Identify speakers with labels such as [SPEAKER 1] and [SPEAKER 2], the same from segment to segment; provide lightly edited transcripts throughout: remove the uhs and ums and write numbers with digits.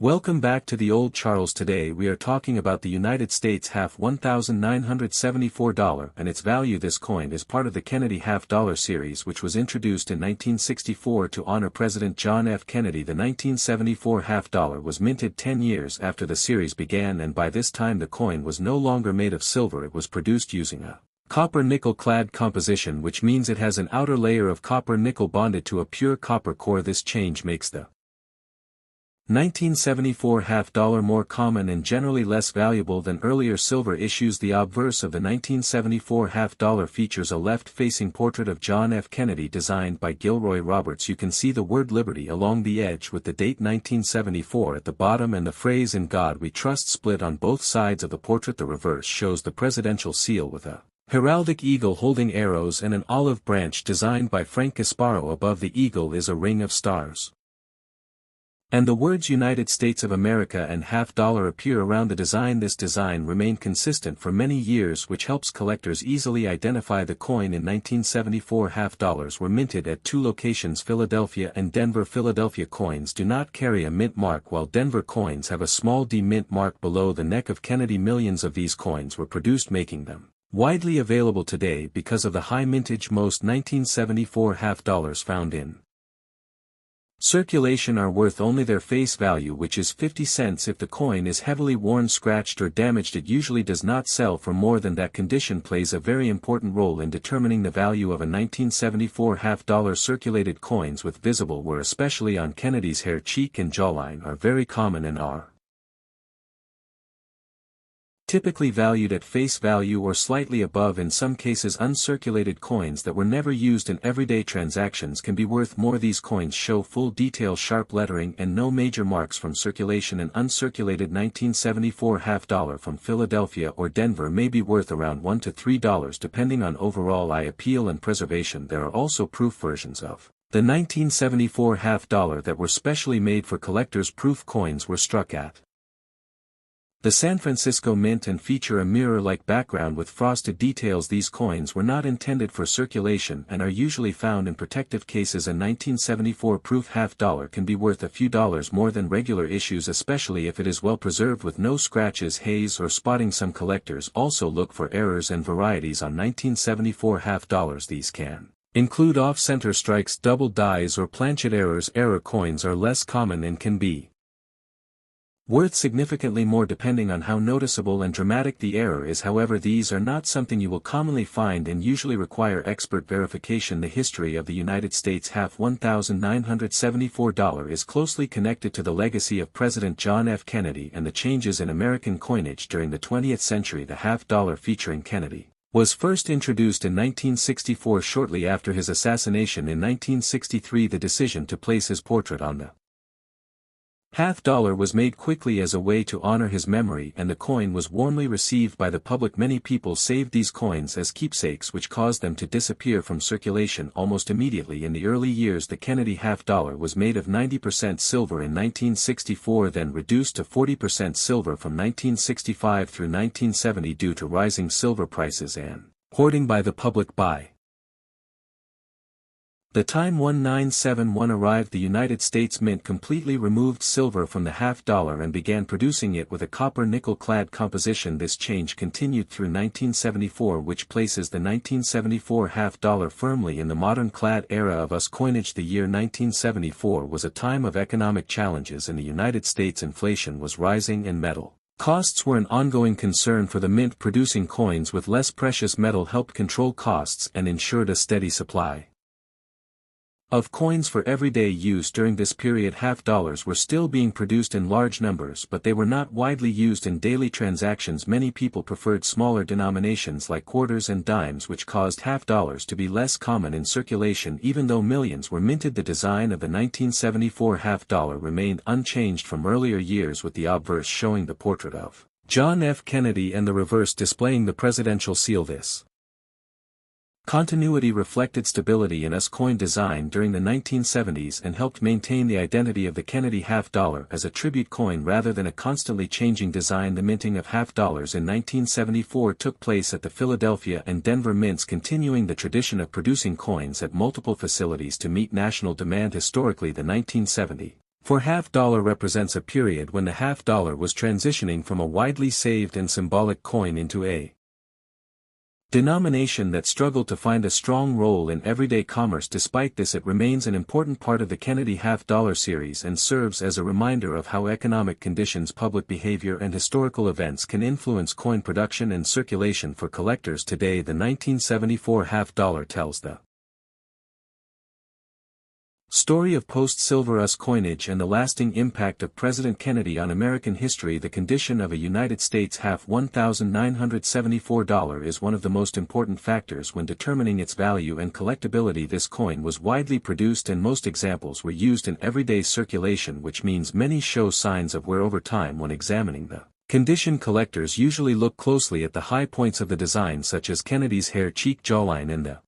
[SPEAKER 1] Welcome back to the Old Charles. Today we are talking about the United States half $1,974 and its value. This coin is part of the Kennedy half-dollar series, which was introduced in 1964 to honor President John F. Kennedy. The 1974 half-dollar was minted 10 years after the series began, and by this time the coin was no longer made of silver. It was produced using a copper-nickel clad composition, which means it has an outer layer of copper-nickel bonded to a pure copper core. This change makes the 1974 half-dollar more common and generally less valuable than earlier silver issues. The obverse of the 1974 half-dollar features a left-facing portrait of John F. Kennedy designed by Gilroy Roberts. You can see the word Liberty along the edge with the date 1974 at the bottom and the phrase "In God We Trust" split on both sides of the portrait. The reverse shows the presidential seal with a heraldic eagle holding arrows and an olive branch designed by Frank Gasparo. Above the eagle is a ring of stars, and the words United States of America and half-dollar appear around the design. This design remained consistent for many years, which helps collectors easily identify the coin. In 1974 half-dollars were minted at two locations, Philadelphia and Denver. Philadelphia coins do not carry a mint mark, while Denver coins have a small D mint mark below the neck of Kennedy. Millions of these coins were produced, making them widely available today because of the high mintage. Most 1974 half-dollars found in circulation are worth only their face value, which is 50 cents. If the coin is heavily worn, scratched, or damaged, it usually does not sell for more than that. Condition plays a very important role in determining the value of a 1974 half-dollar. Circulated coins with visible wear, especially on Kennedy's hair, cheek, and jawline, are very common and are typically valued at face value or slightly above. In some cases, uncirculated coins that were never used in everyday transactions can be worth more. These coins show full detail, sharp lettering, and no major marks from circulation. An uncirculated 1974 half-dollar from Philadelphia or Denver may be worth around $1 to $3 depending on overall eye appeal and preservation. There are also proof versions of the 1974 half-dollar that were specially made for collectors. Proof coins were struck at the San Francisco Mint and feature a mirror-like background with frosted details. These coins were not intended for circulation and are usually found in protective cases. A 1974 proof half-dollar can be worth a few dollars more than regular issues, especially if it is well preserved with no scratches, haze, or spotting. Some collectors also look for errors and varieties on 1974 half-dollars. These can include off-center strikes, double dies, or planchet errors. Error coins are less common and can be worth significantly more depending on how noticeable and dramatic the error is. However, these are not something you will commonly find and usually require expert verification. The history of the United States half $1,974 is closely connected to the legacy of President John F. Kennedy and the changes in American coinage during the 20th century. The half-dollar featuring Kennedy was first introduced in 1964, shortly after his assassination. In 1963, the decision to place his portrait on the half-dollar was made quickly as a way to honor his memory, and the coin was warmly received by the public. Many people saved these coins as keepsakes, which caused them to disappear from circulation almost immediately. In the early years, the Kennedy half-dollar was made of 90% silver in 1964, then reduced to 40% silver from 1965 through 1970 due to rising silver prices and hoarding by the public. By the time 1971 arrived, the United States Mint completely removed silver from the half-dollar and began producing it with a copper-nickel clad composition. This change continued through 1974, which places the 1974 half-dollar firmly in the modern clad era of US coinage. The year 1974 was a time of economic challenges in the United States. Inflation was rising and metal costs were an ongoing concern for the mint. Producing coins with less precious metal helped control costs and ensured a steady supply of coins for everyday use. During this period, half-dollars were still being produced in large numbers, but they were not widely used in daily transactions. Many people preferred smaller denominations like quarters and dimes, which caused half-dollars to be less common in circulation. Even though millions were minted, the design of the 1974 half-dollar remained unchanged from earlier years, with the obverse showing the portrait of John F. Kennedy and the reverse displaying the presidential seal. This continuity reflected stability in US coin design during the 1970s and helped maintain the identity of the Kennedy half-dollar as a tribute coin rather than a constantly changing design. The minting of half-dollars in 1974 took place at the Philadelphia and Denver mints, continuing the tradition of producing coins at multiple facilities to meet national demand. Historically, the 1970 For $half represents a period when the $half was transitioning from a widely saved and symbolic coin into a denomination that struggled to find a strong role in everyday commerce. Despite this, it remains an important part of the Kennedy $half series and serves as a reminder of how economic conditions, public behavior and historical events can influence coin production and circulation for collectors today. The 1974 $half tells the story of post-Silver US coinage and the lasting impact of President Kennedy on American history. The condition of a United States half $1,974 is one of the most important factors when determining its value and collectability. This coin was widely produced and most examples were used in everyday circulation, which means many show signs of wear over time. When examining the condition, collectors usually look closely at the high points of the design, such as Kennedy's hair, cheek, jawline and the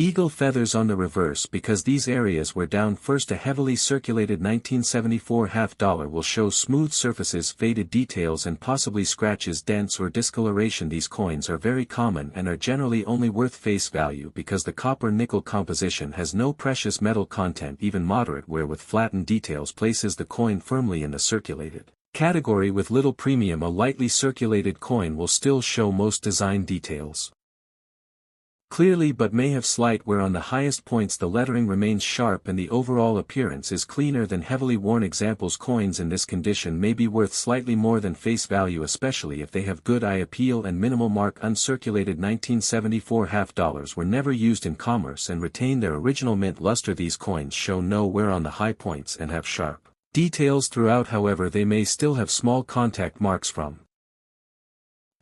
[SPEAKER 1] eagle feathers on the reverse, because these areas were down first. A heavily circulated 1974 $half will show smooth surfaces, faded details and possibly scratches, dents or discoloration. These coins are very common and are generally only worth face value because the copper-nickel composition has no precious metal content. Even moderate wear with flattened details places the coin firmly in the circulated category. With little premium, a lightly circulated coin will still show most design details clearly but may have slight wear. On the highest points the lettering remains sharp and the overall appearance is cleaner than heavily worn examples. Coins in this condition may be worth slightly more than face value, especially if they have good eye appeal and minimal mark. Uncirculated 1974 $half were never used in commerce and retain their original mint luster. These coins show no wear on the high points and have sharp details throughout, however they may still have small contact marks from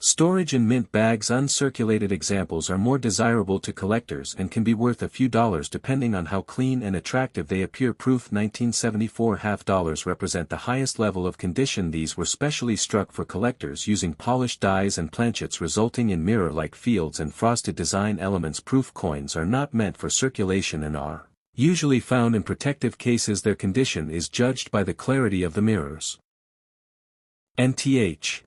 [SPEAKER 1] storage in mint bags. Uncirculated examples are more desirable to collectors and can be worth a few dollars depending on how clean and attractive they appear. Proof 1974 $half represent the highest level of condition. These were specially struck for collectors using polished dies and planchets, resulting in mirror-like fields and frosted design elements. Proof coins are not meant for circulation and are usually found in protective cases. Their condition is judged by the clarity of the mirrors. NTH